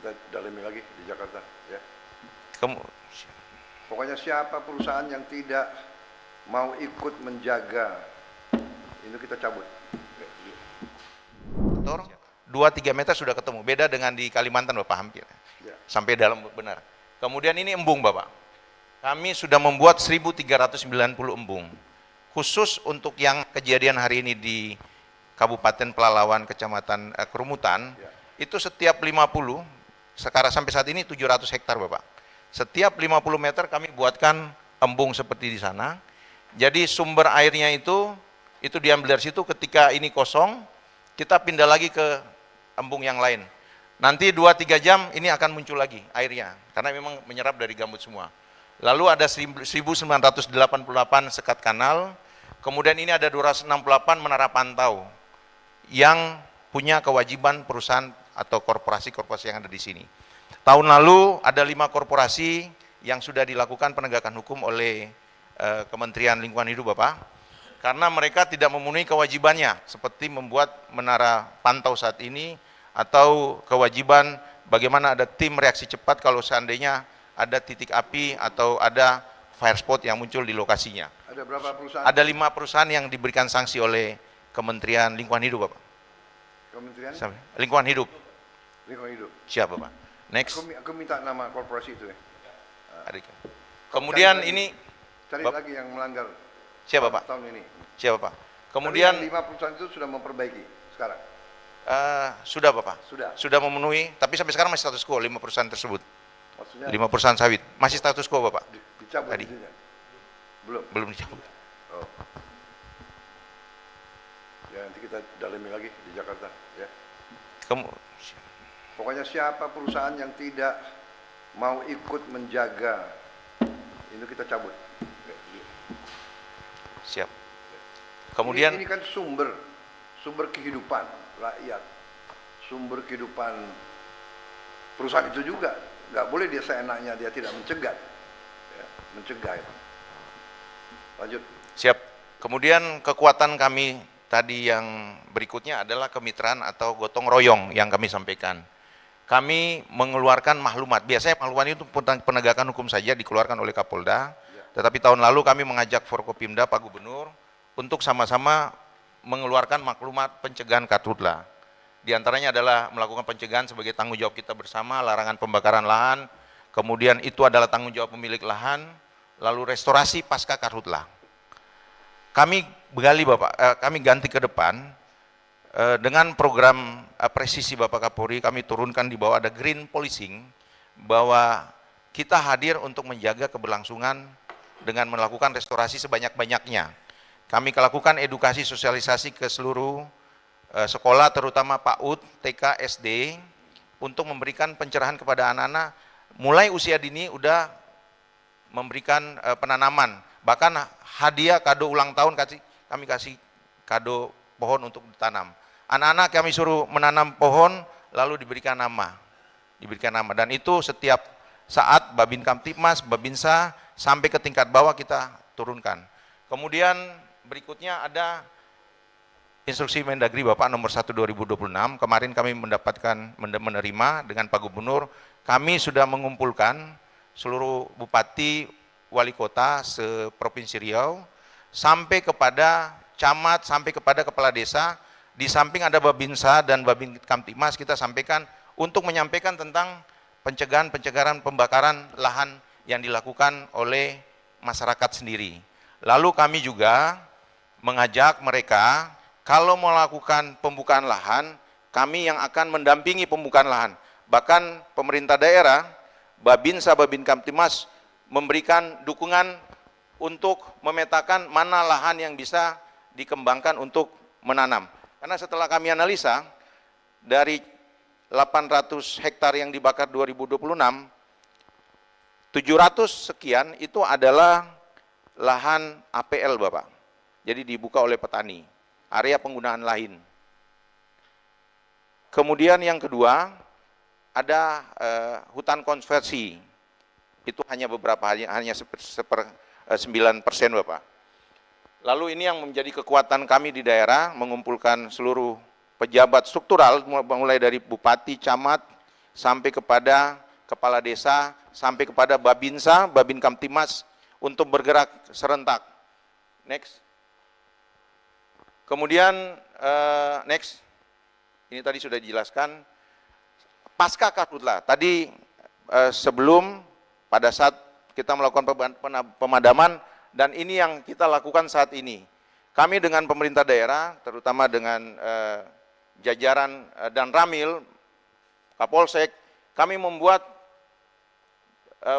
kita dalami lagi di Jakarta, ya. Kamu, Pokoknya siapa perusahaan yang tidak mau ikut menjaga, itu kita cabut. 2-3 meter sudah ketemu. Beda dengan di Kalimantan, Bapak, hampir. Ya. Sampai dalam, benar. Kemudian ini embung, Bapak. Kami sudah membuat 1.390 embung. Khusus untuk yang kejadian hari ini di Kabupaten Pelalawan, Kecamatan Kerumutan, Ya. itu setiap 50, sekarang sampai saat ini 700 hektar, Bapak. Setiap 50 meter kami buatkan embung seperti di sana. Jadi sumber airnya itu diambil dari situ, ketika ini kosong, kita pindah lagi ke embung yang lain. Nanti 2-3 jam ini akan muncul lagi airnya, karena memang menyerap dari gambut semua. Lalu ada 1988 sekat kanal, kemudian ini ada 268 menara pantau, yang punya kewajiban perusahaan atau korporasi-korporasi yang ada di sini. Tahun lalu ada 5 korporasi yang sudah dilakukan penegakan hukum oleh Kementerian Lingkungan Hidup, Bapak, karena mereka tidak memenuhi kewajibannya, seperti membuat menara pantau saat ini, atau kewajiban bagaimana ada tim reaksi cepat kalau seandainya ada titik api atau ada fire spot yang muncul di lokasinya. Ada berapa perusahaan? Ada 5 perusahaan yang diberikan sanksi oleh Kementerian Lingkungan Hidup, Bapak. Kementerian Lingkungan Hidup. Lingkungan Hidup. Siap, Bapak. Next. Aku minta nama korporasi itu ya. Kemudian ini cari lagi yang melanggar. Siapa, Pak? Tahun ini. Siapa, Pak? Kemudian 5 perusahaan itu sudah memperbaiki sekarang. sudah, Bapak. Sudah. Sudah memenuhi, tapi sampai sekarang masih status quo 5 perusahaan tersebut. Maksudnya 5 perusahaan sawit masih status quo, Bapak. dicabut Tadi. izinnya? Belum. Belum dicabut. Oh. Ya, nanti kita dalami lagi di Jakarta, ya. Pokoknya siapa perusahaan yang tidak mau ikut menjaga, itu kita cabut. Siap. Kemudian ini kan sumber kehidupan rakyat, sumber kehidupan perusahaan itu juga. Nggak boleh dia seenaknya, dia tidak mencegah, ya, mencegah itu. Lanjut. Siap. Kemudian kekuatan kami tadi yang berikutnya adalah kemitraan atau gotong royong yang kami sampaikan. Kami mengeluarkan maklumat. Biasanya maklumat itu penegakan hukum saja dikeluarkan oleh Kapolda. Tetapi tahun lalu kami mengajak Forkopimda, Pak Gubernur, untuk sama-sama mengeluarkan maklumat pencegahan karhutla. Di antaranya adalah melakukan pencegahan sebagai tanggung jawab kita bersama, larangan pembakaran lahan, kemudian itu adalah tanggung jawab pemilik lahan, lalu restorasi pasca karhutla. Kami begali, Bapak, kami ganti ke depan, dengan program presisi Bapak Kapolri, kami turunkan di bawah ada green policing, bahwa kita hadir untuk menjaga keberlangsungan dengan melakukan restorasi sebanyak-banyaknya. Kami lakukan edukasi sosialisasi ke seluruh sekolah, terutama PAUD, TK, SD, untuk memberikan pencerahan kepada anak-anak, mulai usia dini udah memberikan penanaman, bahkan hadiah kado ulang tahun kami kasih kado pohon untuk ditanam. Anak-anak kami suruh menanam pohon, lalu diberikan nama, dan itu setiap saat Babin Kamtibmas, Babinsa, sampai ke tingkat bawah kita turunkan. Kemudian berikutnya ada instruksi Mendagri Bapak nomor 1 2026, kemarin kami menerima dengan Pak Gubernur, kami sudah mengumpulkan seluruh bupati, wali kota se-Provinsi Riau, sampai kepada camat, sampai kepada kepala desa, di samping ada Babinsa dan Babin Kamtibmas, kita sampaikan untuk menyampaikan tentang pencegahan pembakaran lahan yang dilakukan oleh masyarakat sendiri. Lalu kami juga mengajak mereka, kalau melakukan pembukaan lahan, kami yang akan mendampingi pembukaan lahan. Bahkan pemerintah daerah, Babinsa, Babin Kamtibmas memberikan dukungan untuk memetakan mana lahan yang bisa dikembangkan untuk menanam. Karena setelah kami analisa, dari 800 hektar yang dibakar 2026, 700 sekian itu adalah lahan APL, Bapak. Jadi dibuka oleh petani, area penggunaan lain. Kemudian yang kedua, ada hutan konversi. Itu hanya beberapa, hanya 9%, Bapak. Lalu ini yang menjadi kekuatan kami di daerah, mengumpulkan seluruh pejabat struktural, mulai dari bupati, camat, sampai kepada kepala desa, sampai kepada Babinsa, Babin Kamtimas untuk bergerak serentak. Next. Kemudian next. Ini tadi sudah dijelaskan. Pasca Karhutla, tadi sebelum pada saat kita melakukan pemadaman, dan ini yang kita lakukan saat ini. Kami dengan pemerintah daerah, terutama dengan jajaran dan Ramil, Kapolsek, kami membuat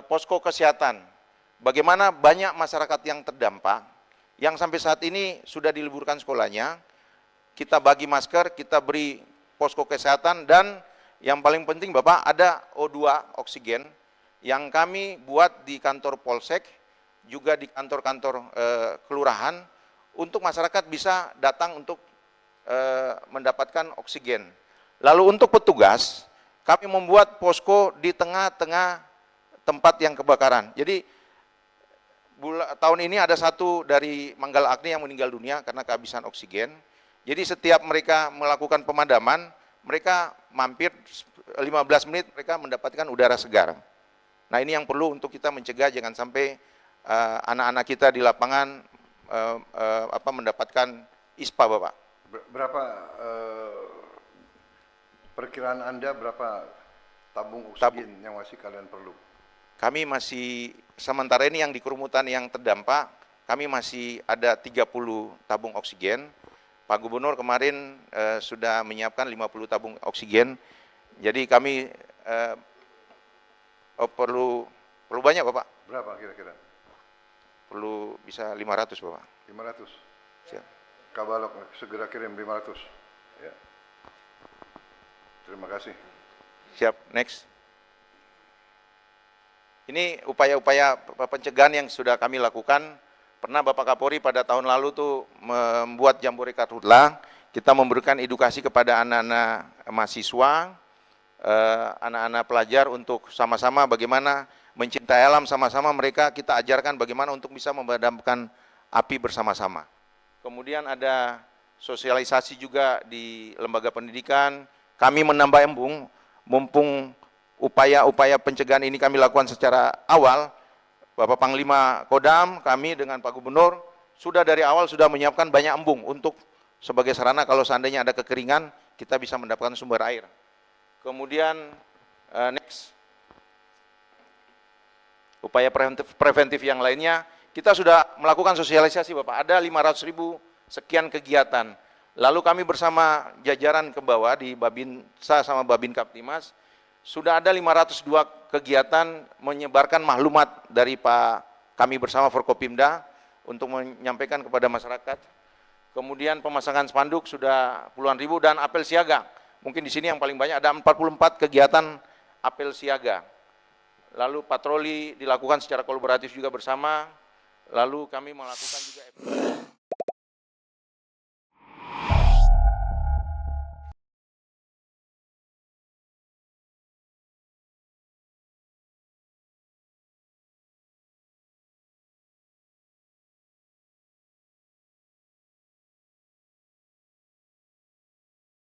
posko kesehatan. Bagaimana banyak masyarakat yang terdampak, yang sampai saat ini sudah diliburkan sekolahnya, kita bagi masker, kita beri posko kesehatan, dan yang paling penting Bapak, ada O2 oksigen yang kami buat di kantor Polsek, juga di kantor-kantor kelurahan, untuk masyarakat bisa datang untuk mendapatkan oksigen. Lalu untuk petugas, kami membuat posko di tengah-tengah tempat yang kebakaran. Jadi tahun ini ada satu dari Manggal Agni yang meninggal dunia karena kehabisan oksigen. Jadi setiap mereka melakukan pemadaman, mereka mampir 15 menit, mereka mendapatkan udara segar. Nah ini yang perlu untuk kita mencegah jangan sampai anak-anak kita di lapangan mendapatkan ISPA, Bapak. Berapa perkiraan Anda berapa tabung oksigen yang masih kalian perlu? Kami masih, sementara ini yang di kerumutan yang terdampak, kami masih ada 30 tabung oksigen. Pak Gubernur kemarin sudah menyiapkan 50 tabung oksigen. Jadi kami perlu banyak, Bapak. Berapa kira-kira? Perlu bisa 500, Bapak. 500? Siap. Kabalok segera kirim 500. Ya. Terima kasih. Siap, next. Ini upaya-upaya pencegahan yang sudah kami lakukan. Pernah Bapak Kapolri pada tahun lalu tuh membuat Jambore Karhutla. Kita memberikan edukasi kepada anak-anak mahasiswa, anak-anak pelajar untuk sama-sama bagaimana mencintai alam, sama-sama mereka kita ajarkan bagaimana untuk bisa memadamkan api bersama-sama. Kemudian ada sosialisasi juga di lembaga pendidikan. Kami menambah embung, mumpung upaya-upaya pencegahan ini kami lakukan secara awal, Bapak Panglima Kodam, kami dengan Pak Gubernur, sudah dari awal sudah menyiapkan banyak embung untuk sebagai sarana kalau seandainya ada kekeringan, kita bisa mendapatkan sumber air. Kemudian, next, upaya preventif yang lainnya, kita sudah melakukan sosialisasi Bapak, ada 500.000 sekian kegiatan. Lalu kami bersama jajaran ke bawah di Babinsa sama Babin Kaptimas, sudah ada 502 kegiatan menyebarkan maklumat dari kami bersama Forkopimda untuk menyampaikan kepada masyarakat. Kemudian pemasangan spanduk sudah puluhan ribu dan apel siaga. Mungkin di sini yang paling banyak ada 44 kegiatan apel siaga. Lalu patroli dilakukan secara kolaboratif juga bersama. Lalu kami melakukan juga